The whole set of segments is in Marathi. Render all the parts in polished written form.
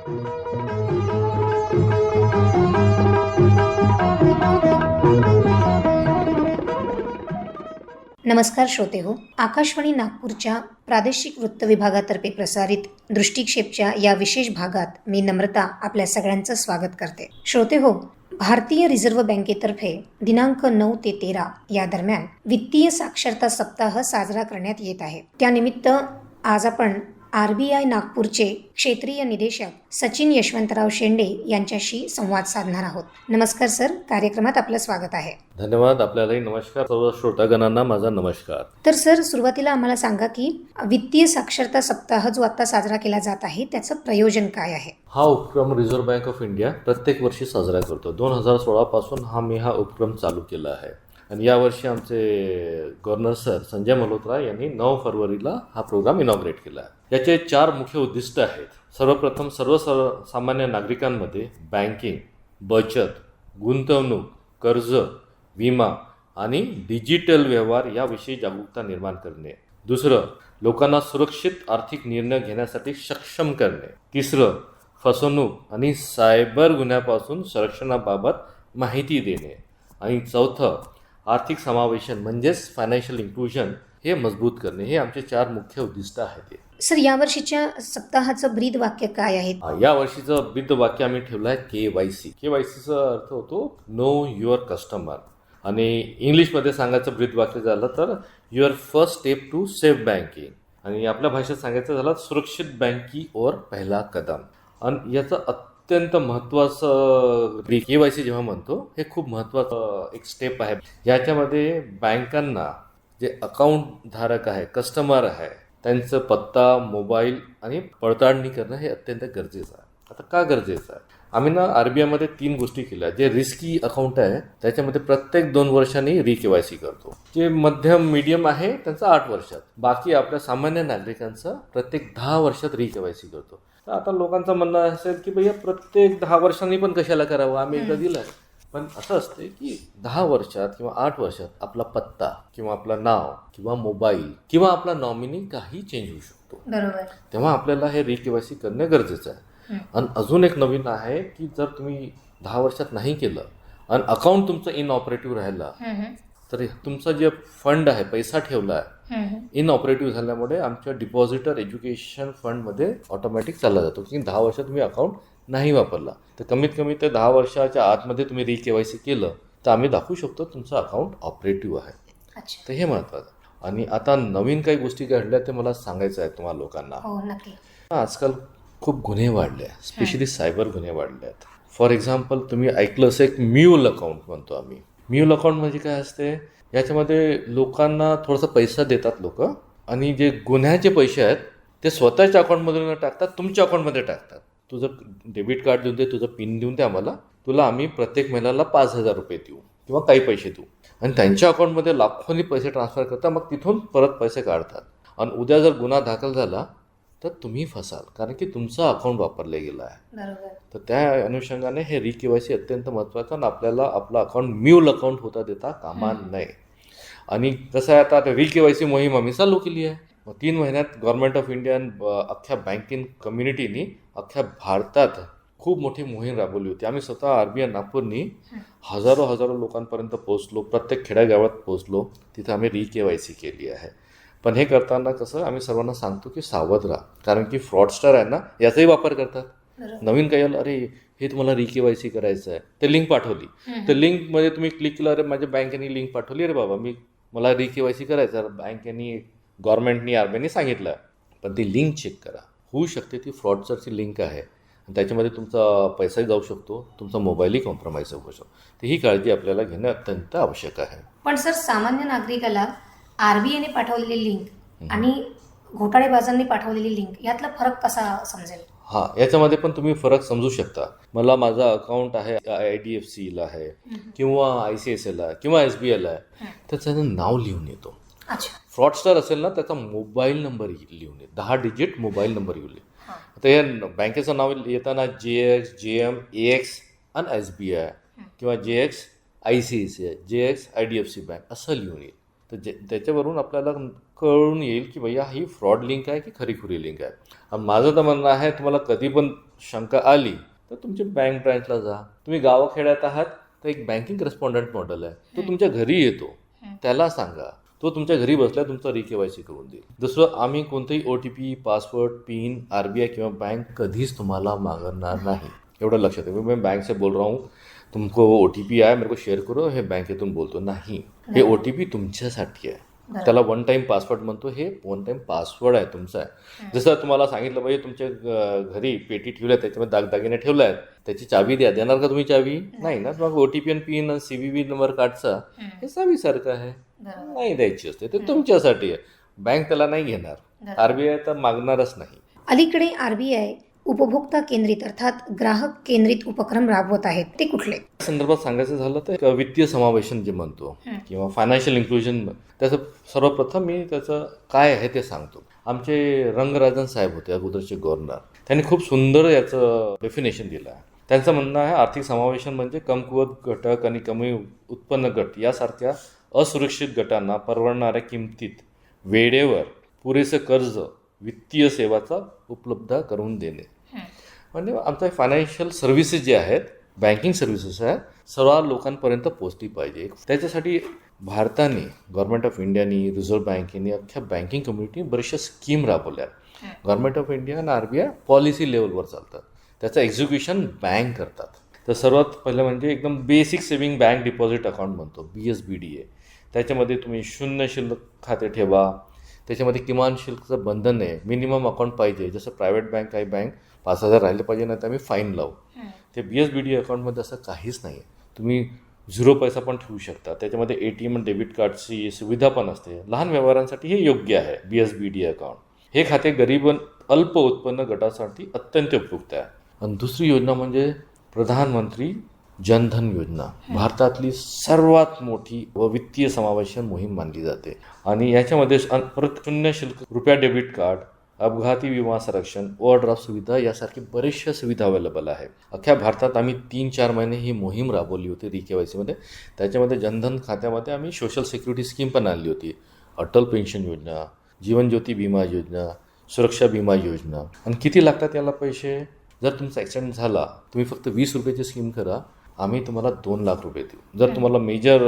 नमस्कार श्रोते हो, आकाशवाणी नागपूरच्या प्रादेशिक वृत्त विभागातर्फे प्रसारित दृष्टिक्षेपच्या या विशेष भागात मी नम्रता आपल्या सगळ्यांचं स्वागत करते. श्रोते हो, भारतीय रिझर्व्ह बँकेतर्फे दिनांक 9 ते 13 या दरम्यान वित्तीय साक्षरता सप्ताह साजरा करण्यात येत आहे. त्यानिमित्त आज आपण RBI नागपूरचे क्षेत्रीय निदेशक सचिन यशवंतराव शेंडे यांच्याशी संवाद साधणार आहोत. नमस्कार सर, कार्यक्रमात आपलं स्वागत आहे. धन्यवाद. आपल्यालाही नमस्कार. सर्व श्रोतागणांना माझा नमस्कार. तर सर, सुरुवातीला आम्हाला सांगा की वित्तीय साक्षरता सप्ताह जो आता साजरा केला जात आहे त्याचं प्रयोजन काय आहे? हा उपक्रम रिझर्व्ह बँक ऑफ इंडिया प्रत्येक वर्षी साजरा करतो. 2016 पासून हा उपक्रम चालू केला आहे आणि यावर्षी आमचे गव्हर्नर सर संजय मल्होत्रा यांनी 9 फरवरीला हा प्रोग्राम इनॉग्रेट केला आहे. याचे 4 मुख्य उद्दिष्ट आहेत. सर्वप्रथम सर्वसामान्य नागरिकांमध्ये बँकिंग, बचत, गुंतवणूक, कर्ज, विमा आणि डिजिटल व्यवहार याविषयी जागरूकता निर्माण करणे. दुसरं, लोकांना सुरक्षित आर्थिक निर्णय घेण्यासाठी सक्षम करणे. तिसरं, फसवणूक आणि सायबर गुन्ह्यापासून संरक्षणाबाबत माहिती देणे. आणि चौथं, आर्थिक समावेशन म्हणजेच फायनान्शियल इन्क्लुजन हे मजबूत करणे. हे आमचे 4 मुख्य उद्दिष्ट आहेत. सर, यावर्षीच्या सप्ताहाचं ब्रीद वाक्य काय आहे? या वर्षीचं ब्रीद वाक्य आम्ही ठेवलं आहे KYC. KYCचा अर्थ होतो नो युअर कस्टमर आणि इंग्लिशमध्ये सांगायचं ब्रीद वाक्य झालं तर your first step to safe banking आणि आपल्या भाषेत सांगायचं झालं सुरक्षित बँकी और पहिला कदम. आणि याचं अत्यंत महत्त्वाचं KYC जेव्हा म्हणतो हे खूप महत्त्वाचं एक स्टेप आहे. याच्यामध्ये बँकांना जे अकाउंट धारक आहे, कस्टमर आहे, त्यांचं पत्ता, मोबाईल आणि पडताळणी करणं हे अत्यंत गरजेचं आहे. आता का गरजेचं आहे? आम्ही RBIमध्ये 3 गोष्टी केल्या. जे रिस्की अकाउंट आहे त्याच्यामध्ये प्रत्येक 2 वर्षांनी KYC करतो. जे मध्यम मीडियम आहे त्यांचं 8 वर्षात. बाकी आपल्या सामान्य नागरिकांचं प्रत्येक 10 वर्षात KYC करतो. तर आता लोकांचं म्हणणं असेल की भैया प्रत्येक 10 वर्षांनी पण कशाला करावं, आम्ही एकदा दिलं आहे. पण असं असते की 10 वर्षात किंवा 8 वर्षात आपला पत्ता किंवा आपलं नाव किंवा मोबाईल किंवा आपला नॉमिनी काही चेंज होऊ शकतो. बरोबर. तेव्हा आपल्याला हे KYC करणे गरजेचं आहे. आणि अजून एक नवीन आहे की जर तुम्ही 10 वर्षात नाही केलं आणि अकाउंट तुमचं इनऑपरेटिव्ह राहिला तर तुमचा जे फंड आहे, पैसा ठेवला आहे, इनऑपरेटिव्ह झाल्यामुळे आमच्या डिपॉझिटर एज्युकेशन फंडमध्ये ऑटोमॅटिक चालला जातो की 10 वर्ष तुम्ही अकाउंट नाही वापरला तर कमीत कमी ते 10 वर्षाच्या आतमध्ये तुम्ही KYC केलं तर आम्ही दाखवू शकतो तुमचं अकाउंट ऑपरेटिव्ह आहे. तर हे महत्त्वाचं. आणि आता नवीन काही गोष्टी घडल्या ते मला सांगायचं आहे तुम्हाला लोकांना. हो, नक्की. आजकाल खूप गुन्हे वाढले आहेत, स्पेशली सायबर गुन्हे वाढले आहेत. फॉर एक्झाम्पल, तुम्ही ऐकलं असं एक म्यूल अकाउंट म्हणतो आम्ही. म्यूल अकाउंट म्हणजे काय असते? याच्यामध्ये लोकांना थोडासा पैसा देतात लोक आणि जे गुन्ह्याचे पैसे आहेत ते स्वतःच्या अकाउंटमध्ये न टाकतात तुमच्या अकाउंटमध्ये टाकतात. तुझं डेबिट कार्ड देऊन दे, तुझं पिन देऊन दे आम्हाला, तुला आम्ही प्रत्येक महिन्याला 5,000 रुपये देऊ किंवा काही पैसे देऊ. आणि त्यांच्या अकाउंटमध्ये लाखोनी पैसे ट्रान्सफर करतात. मग तिथून परत पैसे काढतात आणि उद्या जर गुन्हा दाखल झाला तर तुम्ही फसाल कारण की तुमचं अकाउंट वापरलं गेलं आहे. तर त्या अनुषंगाने हे KYC अत्यंत महत्त्वाचं आणि आपल्याला आपलं अकाउंट म्यूल अकाउंट होता देता कामा नये. आणि कसं आहे, आता KYC मोहीम आम्ही चालू केली आहे. 3 महिन्यात गव्हर्नमेंट ऑफ इंडिया अख्ख्या बँकिंग कम्युनिटीनी अख्ख्या भारतात खूप मोठी मोहीम राबवली होती. आम्ही स्वतः RBI नागपूरनी हजारो लोकांपर्यंत पोहोचलो, प्रत्येक खेड्यागावात पोहोचलो, तिथं आम्ही KYC केली आहे. पण हे करताना कसं आम्ही सर्वांना सांगतो की सावध राहा कारण की फ्रॉडस्टर आहे ना याचाही वापर करतात. नवीन काही आलं, अरे हे तुम्हाला KYC करायचं आहे, ते लिंक पाठवली, तर लिंकमध्ये तुम्ही क्लिक केलं, अरे माझ्या बँकेने लिंक पाठवली, अरे बाबा मला KYC करायचं आहे, बँकेने गव्हर्नमेंटनी RBIने सांगितलं. पण ती लिंक चेक करा, होऊ शकते ती फ्रॉडस्टरची लिंक आहे आणि त्याच्यामध्ये तुमचा पैसाही जाऊ शकतो, तुमचा मोबाईलही कॉम्प्रोमाइज होऊ शकतो. तर ही काळजी आपल्याला घेणं अत्यंत आवश्यक आहे. पण सर, सामान्य नागरिकाला RBIने पाठवलेली लिंक आणि घोटाळेबाजांनी पाठवलेली लिंक यातला फरक कसा समजेल? याच्यामध्ये पण तुम्ही फरक समजू शकता. मला माझा अकाउंट आहे IDFCला आहे किंवा ICICIला किंवा SBIला आहे, त्याचं नाव लिहून येतो. फ्रॉडस्टर असेल ना त्याचा मोबाईल नंबर लिहून येतो, 10 डिजिट मोबाईल नंबर लिहून. तर या बँकेचं नाव येताना JX, JM, AX आणि SBI किंवा JX ICICI, JX IDFC bank असं लिहून येईल. तर त्याच्यावरून आपल्याला कळून येईल की भैया ही फ्रॉड लिंक आहे की खरीखुरी लिंक आहे. आणि माझं तर म्हणणं आहे, तुम्हाला कधी पण शंका आली तर तुमच्या बँक ब्रँचला जा. तुम्ही गावाखेड्यात आहात तर एक बँकिंग करेस्पॉन्डंट मॉडेल आहे, तो तुमच्या घरी येतो, त्याला सांगा, तो तुमच्या घरी बसल्या तुमचा रिकेवायसी करून देईल. दुसरं, आम्ही कोणतेही OTP, पासवर्ड, पिन RBI किंवा बँक कधीच तुम्हाला मागणार नाही, एवढं लक्षात ठेवा. मैं बैंक से बोल रहा हूँ, तुमको OTP आहे, मेरे को शेअर करो, हे बँकेतून बोलतो नाही. हे OTP तुमच्यासाठी आहे. त्याला वन टाईम पासवर्ड म्हणतो. हे वन टाईम पासवर्ड आहे तुमचा आहे. जसं तुम्हाला सांगितलं पाहिजे, तुमच्या घरी पेटी ठेवल्या, त्याच्यामध्ये दागदागिने ठेवले आहेत, त्याची चावी द्या, देणार का तुम्ही चावी? नाही ना. मग OTP आणि पिन आणि CVV नंबर कार्डचा हे चावीसारखं आहे, नाही द्यायची असते, ते तुमच्यासाठी आहे. बँक त्याला नाही घेणार, RBI तर मागणारच नाही. अलीकडे RBI उपभोक्ता केंद्रित अर्थात ग्राहक केंद्रित उपक्रम राबवत आहेत, ते कुठले? संदर्भात सांगायचं झालं तर वित्तीय समावेशन जे म्हणतो किंवा फायनान्शियल इन्क्लुजन, त्याचं सर्वप्रथम मी त्याचं काय आहे ते सांगतो. आमचे रंगराजन साहेब होते अगोदरचे गव्हर्नर, त्यांनी खूप सुंदर याचं डेफिनेशन दिलं आहे. त्यांचं म्हणणं आहे, आर्थिक समावेशन म्हणजे कमकुवत घटक आणि कमी उत्पन्न गट यासारख्या असुरक्षित गटांना परवडणाऱ्या किमतीत वेळेवर पुरेसं कर्ज, वित्तीय सेवाचा उपलब्ध करून देणे. म्हणजे आमच्या फायनान्शियल सर्व्हिसेस जे आहेत, बँकिंग सर्व्हिसेस आहेत, सर्व लोकांपर्यंत पोहोचली पाहिजे. त्याच्यासाठी भारताने, गव्हर्नमेंट ऑफ इंडियानी, रिझर्व्ह बँकेने, अख्ख्या बँकिंग कम्युनिटीने बऱ्याचशा स्कीम राबवल्या. गव्हर्नमेंट ऑफ इंडिया आणि RBI पॉलिसी लेवलवर चालतात, त्याचं एक्झिक्युशन बँक करतात. तर सर्वात पहिलं म्हणजे एकदम basic saving bank deposit account म्हणतो, BSBDA. त्याच्यामध्ये तुम्ही 0 शिल्लक खाते ठेवा. त्याच्यामध्ये किमान शुल्कचं बंधन आहे, मिनिमम अकाउंट पाहिजे. जसं प्रायव्हेट बँक, काही बँक 5,000 राहिले पाहिजे, नाही तर आम्ही फाईन लावू. ते BSBDA अकाउंटमध्ये असं काहीच नाही आहे. तुम्ही 0 पैसा पण ठेवू शकता. त्याच्यामध्ये ATM आणि डेबिट कार्डची सुविधा पण असते. लहान व्यवहारांसाठी हे योग्य आहे BSBDA अकाउंट. हे खाते गरीब अल्प उत्पन्न गटासाठी अत्यंत उपयुक्त आहे. आणि दुसरी योजना म्हणजे प्रधानमंत्री जनधन योजना, भारतातली सर्वात मोठी व वित्तीय समावेशन मोहीम मानली जाते. आणि याच्यामध्ये परत 0 शुल्क रुपया डेबिट कार्ड, अपघाती विमा संरक्षण, ओव्हरड्राफ्ट सुविधा यासारखी बऱ्याचशा सुविधा अवेलेबल आहे. अख्ख्या भारतात आम्ही 3-4 महिने ही मोहीम राबवली होती रिकेवायसीमध्ये. त्याच्यामध्ये जनधन खात्यामध्ये आम्ही सोशल सिक्युरिटी स्कीम पण आणली होती, अटल पेन्शन योजना, जीवन ज्योती विमा योजना, सुरक्षा विमा योजना. आणि किती लागतात याला पैसे? जर तुमचा ॲक्सिडेंट झाला, तुम्ही फक्त 20 रुपयाची स्कीम करा, आम्ही तुम्हाला 2 लाख रुपये देऊ. जर तुम्हाला मेजर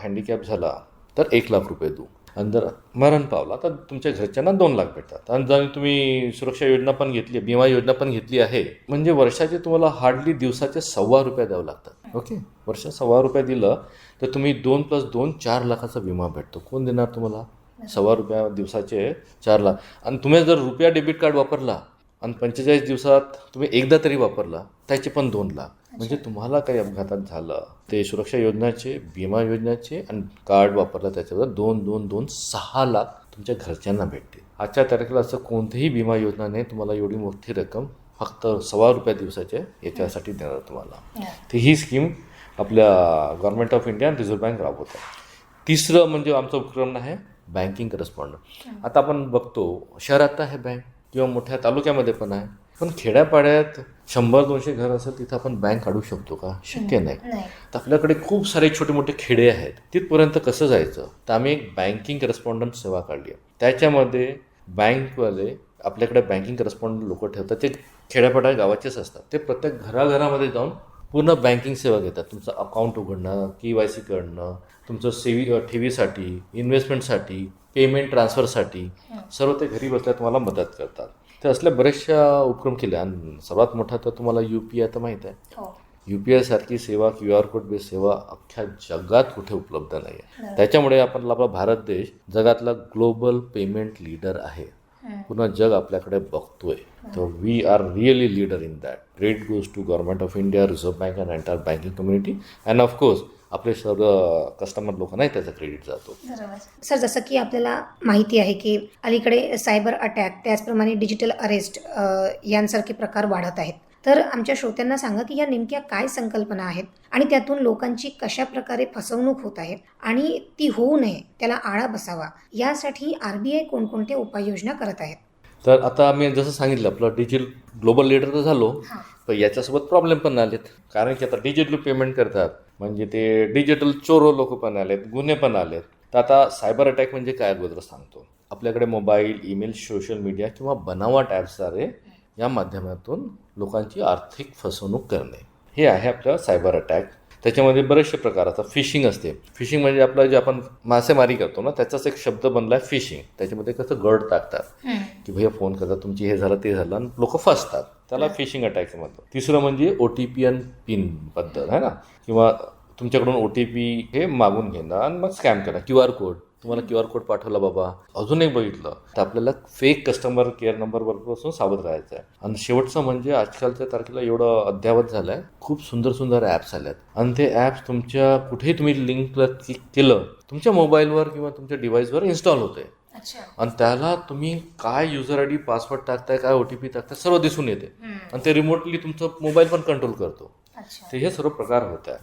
हँडिकॅप झाला तर 1 लाख रुपये देऊ. आणि जर मरण पावला तर तुमच्या घरच्यांना 2 लाख भेटतात. आणि जर तुम्ही सुरक्षा योजना पण घेतली, विमा योजना पण घेतली आहे, म्हणजे वर्षाचे तुम्हाला हार्डली दिवसाचे ₹1.25 द्यावं लागतात. ओके, वर्षात ₹1.25 दिलं तर तुम्ही 2 + 2 4 लाखाचा विमा भेटतो. कोण देणार तुम्हाला? ₹1.25 दिवसाचे 4 लाख. आणि तुम्ही जर रुपया डेबिट कार्ड वापरला आणि 45 दिवसात तुम्ही एकदा तरी वापरला, त्याचे पण 2 लाख. म्हणजे तुम्हाला काही अपघातात झालं, ते सुरक्षा योजनाचे, विमा योजनाचे आणि कार्ड वापरलं, त्याच्यावर 2 6 लाख तुमच्या घरच्यांना भेटते. आजच्या तारखेला असं कोणतीही विमा योजना नाही तुम्हाला एवढी मोठी रक्कम फक्त ₹1.25 दिवसाचे याच्यासाठी देणार तुम्हाला. तर ही स्कीम आपल्या गव्हर्नमेंट ऑफ इंडिया आणि रिझर्व्ह बँक राबवत आहे. तिसरं म्हणजे आमचा उपक्रम आहे बँकिंग करस्पॉन्डंट. आता आपण बघतो शहरात आहे बँक किंवा मोठ्या तालुक्यामध्ये पण आहे, पण खेड्यापाड्यात 100-200 घर असेल तिथं आपण बँक काढू शकतो का? शक्य नाही. तर आपल्याकडे खूप सारे छोटे मोठे खेडे आहेत, तिथपर्यंत कसं जायचं? तर आम्ही एक बँकिंग करस्पॉन्डंट सेवा काढली आहे. त्याच्यामध्ये बँकवाले आपल्याकडे बँकिंग करस्पॉन्डंट लोक ठेवतात, ते खेड्यापाड्या गावाचेच असतात. ते प्रत्येक घराघरामध्ये जाऊन पूर्ण बँकिंग सेवा घेतात. तुमचं अकाउंट उघडणं, KYC करणं, तुमचं ठेवीसाठी, इन्व्हेस्टमेंटसाठी, पेमेंट ट्रान्सफरसाठी सर्व ते घरी बसल्या तुम्हाला मदत करतात. ते असल्या बऱ्याचशा उपक्रम केले. आणि सर्वात मोठा तर तुम्हाला UPI तर माहीत आहे. UPI सारखी सेवा, QR कोड बेस सेवा अख्ख्या जगात कुठे उपलब्ध नाही आहे. त्याच्यामुळे आपला भारत देश जगातला ग्लोबल पेमेंट लीडर आहे. पूर्ण जग आपल्याकडे बघतोय. तर we are really leader in that. Credit goes to government of India, Reserve Bank and entire banking community and of course आपले सर्व कस्टमर लोकांनाही त्याचा क्रेडिट जातो. सर, जसं की आपल्याला माहिती आहे की अलीकडे सायबर अटॅक, त्याचप्रमाणे डिजिटल अरेस्ट यांसारखे प्रकार वाढत आहेत. तर आमच्या श्रोत्यांना सांगा की या नेमक्या काय संकल्पना आहेत आणि त्यातून लोकांची कशा प्रकारे फसवणूक होत आहे आणि ती होऊ नये, त्याला आळा बसावा, यासाठी RBI कोणकोणत्या उपाययोजना करत आहेत? तर आता आम्ही जसं सांगितलं, आपलं डिजिटल ग्लोबल लीडर तर झालो, पण याच्यासोबत प्रॉब्लेम पण आलेत. कारण की आता डिजिटल पेमेंट करतात, म्हणजे ते डिजिटल चोर लोक पण आलेत, गुन्हे पण आलेत. तर आता सायबर अटॅक म्हणजे काय अगोदर सांगतो. आपल्याकडे मोबाईल, ईमेल, सोशल मीडिया किंवा बनावट ॲप्सद्वारे या माध्यमातून लोकांची आर्थिक फसवणूक करणे हे आहे आपलं सायबर अटॅक. त्याच्यामध्ये बरेचसे प्रकार असतात. फिशिंग असते. फिशिंग म्हणजे आपलं जे आपण मासेमारी करतो ना त्याचाच एक शब्द बनला आहे फिशिंग. त्याच्यामध्ये कसं गड टाकतात की भैया फोन करतात, तुमची हे झालं ते झालं, आणि लोक फसतात. त्याला फिशिंग अटॅक म्हणतात. तिसरं म्हणजे OTP आणि पिन पद्धत आहे ना, किंवा तुमच्याकडून OTP हे मागून घेणं आणि मग स्कॅम करणं. QR कोड, तुम्हाला QR कोड पाठवला बाबा, अजून एक बघितलं तर आपल्याला फेक कस्टमर केअर नंबरपासून सावध राहायचं आहे. आणि शेवटचं म्हणजे आजकालच्या तारखेला एवढं अद्यावत झालं आहे, खूप सुंदर सुंदर ॲप्स आल्यात आणि ते ॲप्स तुमच्या कुठेही तुम्ही लिंकला क्लिक केलं तुमच्या मोबाईलवर किंवा तुमच्या डिव्हाइसवर इन्स्टॉल होते. आणि त्याला तुम्ही काय युजर ID, पासवर्ड टाकताय, काय OTP टाकताय सर्व दिसून येते आणि ते रिमोटली तुमचं मोबाईल पण कंट्रोल करतो. तर हे सर्व प्रकार होत आहे.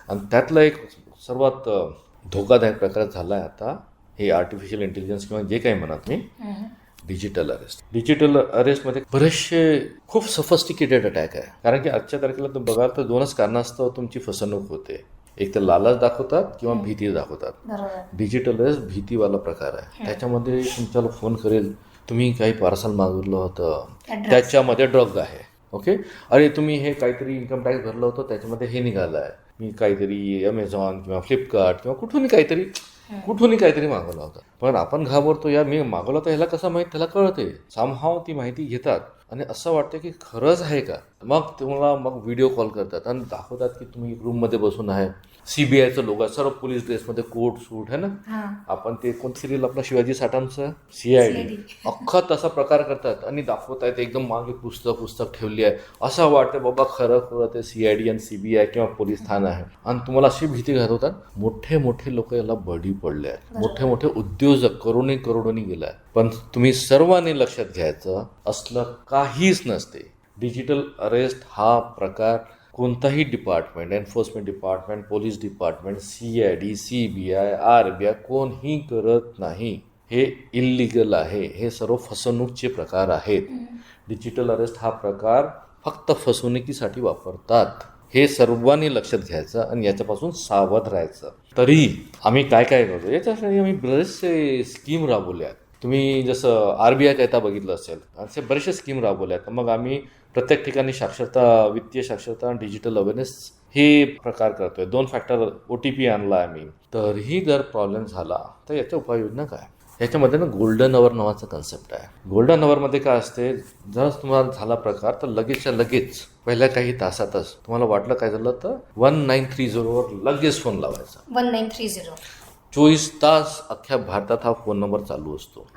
आणि त्यातला एक सर्वात धोकादायक प्रकार झाला आहे आता हे आर्टिफिशियल इंटेलिजन्स किंवा जे काही म्हणा तुम्ही, डिजिटल अरेस्ट. डिजिटल अरेस्टमध्ये बरेचसे खूप सफिस्टिकेटेड अटॅक आहे. कारण की आजच्या तारखेला तुम्ही बघाल तर दोनच कारणास्तव तुमची फसवणूक होते. एक तर लालच दाखवतात किंवा भीती दाखवतात. डिजिटल अरेस्ट भीतीवाला प्रकार आहे. त्याच्यामध्ये तुमच्याला फोन करेल, तुम्ही काही पार्सल मागवलं होतं त्याच्यामध्ये ड्रग आहे. ओके, अरे तुम्ही हे काहीतरी इन्कम टॅक्स भरलं होतं त्याच्यामध्ये हे निघालं आहे, मी काहीतरी अमेझॉन किंवा फ्लिपकार्ट किंवा कुठूनही काहीतरी मागवलं होतं. पण आपण घाबरतो, यार मी मागवलं तर ह्याला कसं माहीत, त्याला कळते समहाव ती माहिती घेतात आणि असं वाटतं की खरंच आहे का. मग तुम्हाला व्हिडिओ कॉल करतात आणि दाखवतात की तुम्ही रूममध्ये बसून आहे, CBIचं लोगो, सर्व पोलीस ड्रेसमध्ये, कोट सूट आहे ना, आपण ते कोणतं सिरियल आपलं शिवाजी साठमचं CID, अख्खा तसा प्रकार करतात आणि दाखवतायत एकदम मागे पुस्तक ठेवली आहे. असं वाटतं बाबा खरं ते CID आणि CBI किंवा पोलीस ठाणं आहे. आणि तुम्हाला अशी भीती घालवतात. मोठे लोक याला बळी पडले आहेत, मोठे उद्योजक करोडोनी गेले आहेत. पण तुम्ही सर्वांनी लक्षात घ्यायचं, असलं काहीच नसते. डिजिटल अरेस्ट हा प्रकार कोणताही department, enforcement department, police department, CID, CBI, RBI कोणही करत नाही. हे इल्लिगल आहे. हे सर्व फसवणूकचे प्रकार आहेत. डिजिटल अरेस्ट हा प्रकार फक्त फसवणुकीसाठी वापरतात. हे सर्वांनी लक्षात घ्यायचं आणि याच्यापासून सावध राहायचं. तरी आम्ही काय करतो, याच्यासाठी आम्ही बरेचसे स्कीम राबवल्या. तुम्ही जसं RBI कायदा बघितलं असेल, असे बरेचसे स्कीम राबवल्यात. मग आम्ही प्रत्येक ठिकाणी साक्षरता, वित्तीय साक्षरता आणि डिजिटल अवेअरनेस हे प्रकार करतोय. 2 फॅक्टर OTP आणला आम्ही. तरीही जर प्रॉब्लेम झाला तर याच्या उपाययोजना काय, याच्यामध्ये ना गोल्डन अवर नावाचा कन्सेप्ट आहे. गोल्डन अवरमध्ये काय असते, जर तुम्हाला झाला प्रकार तर लगेचच्या लगेच पहिल्या काही तासातच तुम्हाला वाटलं काय झालं तर 1930वर लगेच फोन लावायचा. 1930 24 तास अख्ख्या भारतात हा फोन नंबर चालू असतो.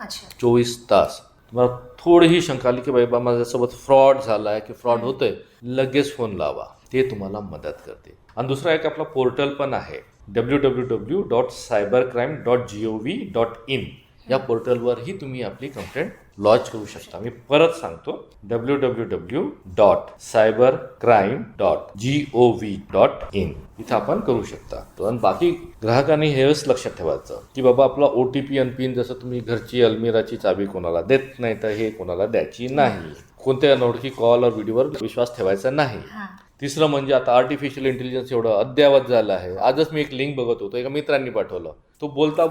24 तास. तुम्हाला थोडीही शंका आली की बाबा माझ्यासोबत फ्रॉड झाला आहे की फ्रॉड होतोय, लगेच फोन लावा. ते तुम्हाला मदत करते. आणि दुसरा एक आपला पोर्टल पण आहे, www.cybercrime.gov.in. या पोर्टलवरही तुम्ही आपली कंप्लेंट लॉन्च करू शकता. मी परत सांगतो, www.cybercrime.gov.in. इथं आपण करू शकता. आणि बाकी ग्राहकांनी हेच लक्षात ठेवायचं की बाबा आपला OTP आणि पिन, जसं तुम्ही घरची अलमिराची चाबी कोणाला देत नाही तर हे कोणाला द्यायची नाही. कोणत्या अनोळखी कॉल और व्हिडिओवर विश्वास ठेवायचा नाही. तिसरं म्हणजे आता आर्टिफिशियल इंटेलिजन्स एवढं अद्यावत झालं आहे. आजच मी एक लिंक बघत होतो, एका मित्रांनी पाठवलं. तो बोलता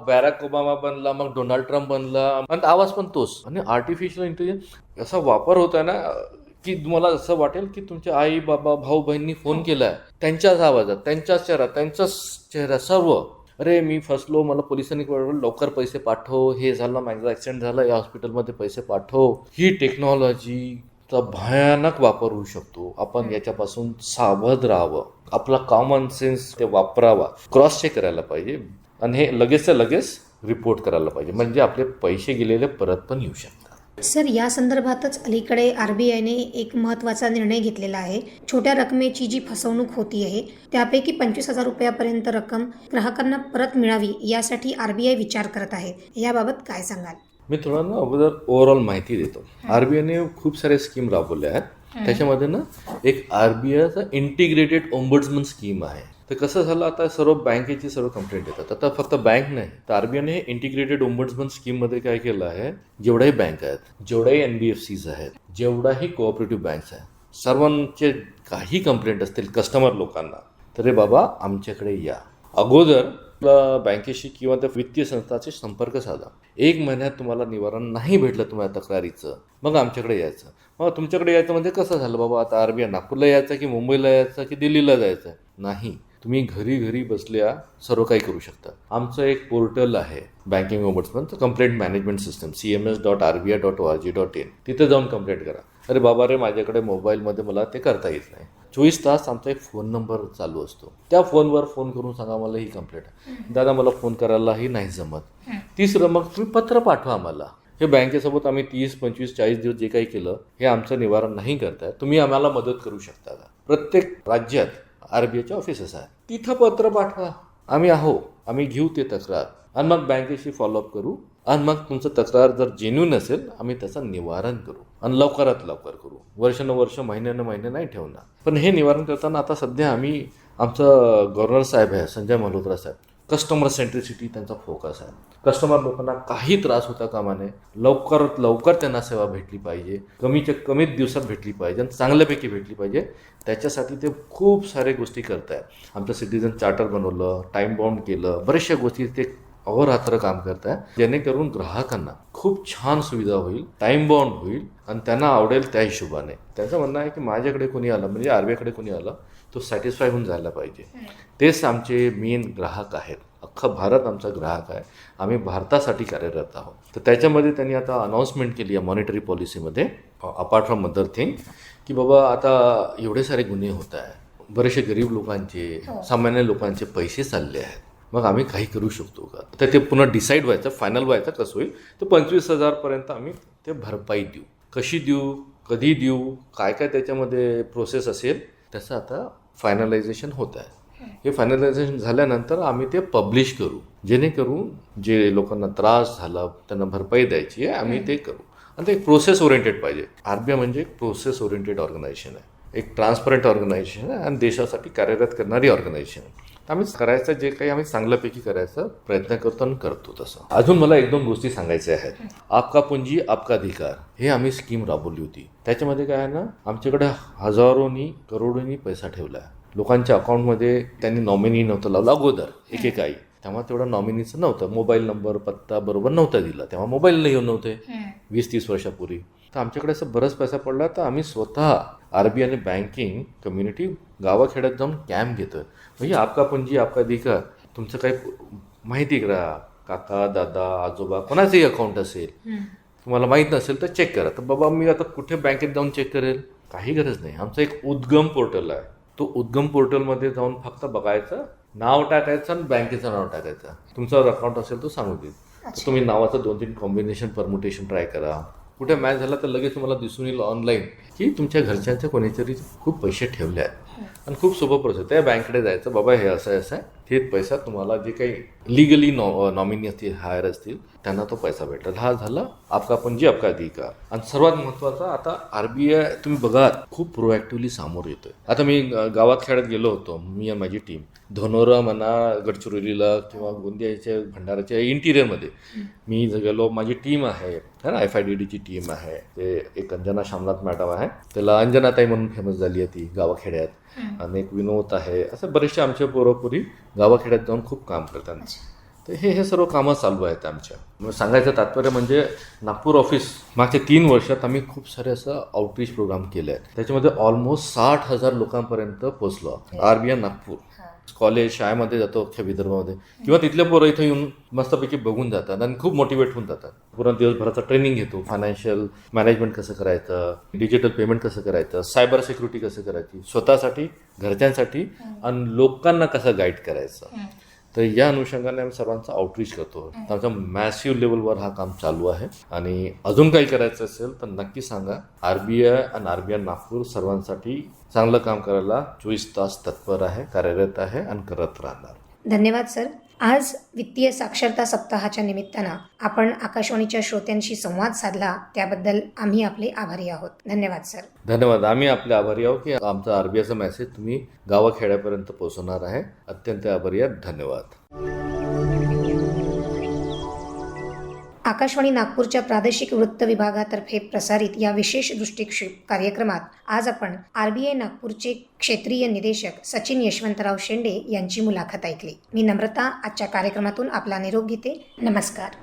बॅराक ओबामा बनला, मग डोनाल्ड ट्रम्प बनला आणि आवाज पण तोच. आणि आर्टिफिशियल इंटेलिजन्स असा वापर होत आहे ना की तुम्हाला असं वाटेल की तुमच्या आई, बाबा, भाऊ, बहिणी फोन केलाय, त्यांच्याच आवाजात, त्यांच्याच चेहरा सर्व. अरे मी फसलो, मला पोलिसांनी कळवलं, लवकर पैसे पाठव, हे झालं, माझा ॲक्सिडेंट झाला, या हॉस्पिटलमध्ये पैसे पाठव. ही टेक्नॉलॉजीचा भयानक वापर होऊ शकतो. आपण याच्यापासून सावध राहावं. आपला कॉमन सेन्स ते वापरावा, क्रॉस चेक करायला पाहिजे आणि हे लगेचच्या लगेच रिपोर्ट करायला पाहिजे. म्हणजे आपले पैसे गेलेले परत पण येऊ शकतात. सर, या संदर्भातच अलीकडे RBIने एक महत्त्वाचा निर्णय घेतलेला आहे. छोट्या रकमेची जी फसवणूक होती आहे त्यापैकी 25,000 रुपयापर्यंत रक्कम ग्राहकांना परत मिळावी यासाठी RBI विचार करत आहे. याबाबत काय सांगाल? मी थोडं अगोदर ओव्हरऑल माहिती देतो. RBIने खूप सारे स्कीम राबवल्या आहेत. त्याच्यामध्ये ना एक RBIचा इंटिग्रेटेड ओम्बड्समन स्कीम आहे. तर कसं झालं, आता सर्व बँकेची सर्व कंप्लेंट येतात. आता फक्त बँक नाही, तर RBIने हे इंटिग्रेटेड ओम्बड्समन स्कीममध्ये काय केलं आहे, जेवढ्याही बँक आहेत, जेवढ्याही NBFCs आहेत, जेवढाही कोऑपरेटिव्ह बँक्स आहेत, सर्वांचे काही कंप्लेंट असतील कस्टमर लोकांना, तर रे बाबा आमच्याकडे या. अगोदर बँकेशी किंवा त्या वित्तीय संस्थांशी संपर्क साधा. 1 महिन्यात तुम्हाला निवारण नाही भेटलं तुम्हाला तक्रारीचं, मग आमच्याकडे यायचं. मग तुमच्याकडे यायचं म्हणजे कसं झालं बाबा, आता RBI नागपूरला यायचं की मुंबईला यायचं की दिल्लीला जायचं? नाही, तुम्ही घरी घरी बसल्या सर्व काही करू शकता. आमचं एक पोर्टल आहे बँकिंग ओम्बड्समनचं, कंप्लेंट मॅनेजमेंट सिस्टम, cms.rbi.org.in. तिथे जाऊन कंप्लेंट करा. अरे बाबा रे, माझ्याकडे मोबाईलमध्ये मला ते करता येत नाही. 24 तास आमचा एक फोन नंबर चालू असतो. त्या फोनवर फोन करून सांगा मला ही कंप्लेंट आहे, दादा मला फोन करायलाही नाही जमत. तिसरं, मग तुम्ही पत्र पाठवा आम्हाला. हे बँकेसोबत आम्ही 30, 25, 40 दिवस जे काही केलं हे आमचं निवारण नाही करताय, तुम्ही आम्हाला मदत करू शकता का? प्रत्येक राज्यात RBIचे ऑफिसेस आहेत, तिथं पत्र पाठवा. आम्ही घेऊ ते तक्रार आणि मग बँकेशी फॉलोअप करू आणि मग तुमचं तक्रार जर जेन्युइन असेल आम्ही त्याचं निवारण करू आणि लवकरात लवकर करू. वर्ष महिने नाही ठेवणार. पण हे निवारण करताना आता सध्या आम्ही आमचं गव्हर्नर साहेब आहे संजय मल्होत्रा साहेब, कस्टमर सेंट्रिसिटी त्यांचा फोकस आहे. कस्टमर लोकांना काही त्रास होता कामा नये, लवकरात लवकर त्यांना सेवा भेटली पाहिजे, कमीच्या कमीत दिवसात भेटली पाहिजे आणि चांगल्यापैकी भेटली पाहिजे. त्याच्यासाठी ते खूप सारे गोष्टी करत आहेत. आमचं सिटीजन चार्टर बनवलं, टाईम बाउंड केलं, बऱ्याचशा गोष्टी ते अहोरात्र काम करत आहे, जेणेकरून ग्राहकांना खूप छान सुविधा होईल, टाईम बाउंड होईल आणि त्यांना आवडेल त्या हिशोबाने. त्यांचं म्हणणं आहे की माझ्याकडे कोणी आलं म्हणजे RBIकडे कोणी आलं तो सॅटिस्फाय होऊन जायला पाहिजे. तेच आमचे मेन ग्राहक आहेत. अख्खा भारत आमचा ग्राहक आहे. आम्ही भारतासाठी कार्यरत आहोत. तर त्याच्यामध्ये त्यांनी आता अनाऊन्समेंट केली आहे मॉनिटरी पॉलिसीमध्ये, अपार्ट फ्रॉम अदर थिंग, की बाबा आता एवढे सारे गुन्हे होत आहे, बरेचसे गरीब लोकांचे, सामान्य लोकांचे पैसे चालले आहेत, मग आम्ही काही करू शकतो का? तर ते पुन्हा डिसाईड व्हायचं, फायनल व्हायचं कसं होईल. तर 25,000 आम्ही ते भरपाई देऊ. कशी देऊ, कधी देऊ, काय काय त्याच्यामध्ये प्रोसेस असेल त्याचं आता फायनलायझेशन होत आहे. हे फायनलायझेशन झाल्यानंतर आम्ही ते पब्लिश करू, जेणेकरून जे लोकांना त्रास झाला त्यांना भरपाई द्यायची आहे आम्ही ते करू. आणि ते एक प्रोसेस ओरिएंटेड पाहिजे. RBI म्हणजे एक प्रोसेस ओरिएंटेड ऑर्गनायझेशन आहे, एक ट्रान्सपरंट ऑर्गनायझेशन आहे आणि देशासाठी कार्यरत करणारी ऑर्गनायझेशन आहे. आम्ही करायचं जे काही आम्ही चांगल्यापैकी करायचा प्रयत्न करतो आणि करतो तसं. अजून मला 1-2 गोष्टी सांगायच्या आहेत. आपका पुंजी आपका अधिकार हे आम्ही स्कीम राबवली होती. त्याच्यामध्ये काय आहे ना, आमच्याकडे हजारोनी करोडोनी पैसा ठेवला आहे. लोकांच्या अकाउंटमध्ये त्यांनी नॉमिनी नव्हतं लावलं अगोदर एकेकाळी, तेव्हा तेवढं नॉमिनीचं नव्हतं, मोबाईल नंबर पत्ता बरोबर नव्हता दिला, तेव्हा मोबाईल येऊन नव्हते 20-30 वर्षापूर्वी. तर आमच्याकडे असं बरंच पैसा पडला. तर आम्ही स्वतः RBI आणि बँकिंग कम्युनिटी गावाखेड्यात जाऊन कॅम्प घेतोय. म्हणजे आपका पुंजी आपका अधिकार, तुमचं काही माहिती करा, काका दादा आजोबा कोणाचंही अकाउंट असेल, तुम्हाला माहीत नसेल तर चेक करा. तर बाबा मी आता कुठे बँकेत जाऊन चेक करेल? काही गरज नाही. आमचं एक उद्गम पोर्टल आहे. तो उद्गम पोर्टलमध्ये जाऊन फक्त बघायचं, नाव टाकायचं आणि बँकेचं नाव टाकायचं. तुमचं अकाउंट असेल तो सांगू देईल. तुम्ही नावाचं 2-3 कॉम्बिनेशन परमुटेशन ट्राय करा. कुठे मॅच झाला तर लगेच तुम्हाला दिसून येईल ऑनलाईन की तुमच्या घरच्यांच्या कोणीतरी खूप पैसे ठेवले आहेत आणि खूप सोपं प्रोसेस. त्या बँकेकडे जायचं, बाबा हे असं आहे, थेट पैसा तुम्हाला जे काही लिगली नॉमिनी असतील, हायर असतील त्यांना तो पैसा भेटेल. हा झाला आपका पुंजी आपका अधिकार. आणि सर्वात महत्त्वाचा, आता RBI तुम्ही बघा खूप प्रोॲक्टिव्हली सामोरं येतोय. आता मी गावात खेड्यात गेलो होतो, मी आणि माझी टीम, धनोरा म्हणा, गडचिरोलीला किंवा गोंदियाच्या भंडाराच्या इंटिरियरमध्ये मी गेलो. माझी टीम आहे ना, FIDDची टीम आहे. ते एक अंजना शामनाथ मॅडम आहे, त्याला अंजनाताई म्हणून फेमस झाली आहे ती गावाखेड्यात. आणि एक विनोद आहे. असं बरेचसे आमचे पोरपुरी गावाखेड्यात जाऊन खूप काम करतात. तर हे सर्व कामं चालू आहेत आमच्या. मग सांगायचं तात्पर्य म्हणजे नागपूर ऑफिस मागच्या 3 वर्षात आम्ही खूप सारे असं आउटरीच प्रोग्राम केले आहेत. त्याच्यामध्ये ऑलमोस्ट 60,000 लोकांपर्यंत पोहोचलो. RBI नागपूर कॉलेज शाळेमध्ये जातो अख्ख्या विदर्भामध्ये, किंवा तिथले पोरं इथं येऊन मस्तपैकी बघून जातात आणि खूप मोटिवेट होऊन जातात. पूर्ण दिवसभराचं ट्रेनिंग घेतो. फायनान्शियल मॅनेजमेंट कसं करायचं, डिजिटल पेमेंट कसं करायचं, सायबर सिक्युरिटी कसं करायची, स्वतःसाठी, घरच्यांसाठी आणि लोकांना कसं गाईड करायचं. तर या अनुषंगाने आम्ही सर्वांचा आउटरीच करतो. तर आमच्या मॅसिव्ह लेवलवर हा काम चालू आहे. आणि अजून काही करायचं असेल तर नक्की सांगा. RBI आणि RBI नागपूर सर्वांसाठी चांगलं काम करायला 24 तास तत्पर आहे, कार्यरत आहे आणि करत राहणार. धन्यवाद सर. आज वित्तीय साक्षरता सप्ताहाच्या निमित्तानं आपण आकाशवाणीच्या श्रोत्यांशी संवाद साधला, त्याबद्दल आम्ही आपले आभारी आहोत. धन्यवाद सर. धन्यवाद. आम्ही आपले आभारी आहोत की आमचा RBIचा मेसेज तुम्ही गावाखेड्यापर्यंत पोहोचवणार आहे. अत्यंत आभारी आहात. धन्यवाद. आकाशवाणी नागपूरच्या प्रादेशिक वृत्त विभागातर्फे प्रसारित या विशेष दृष्टिक्षेप कार्यक्रमात आज आपण RBI नागपूरचे क्षेत्रीय निदेशक सचिन यशवंतराव शेंडे यांची मुलाखत ऐकली. मी नम्रता आजच्या कार्यक्रमातून आपला निरोप घेते. नमस्कार.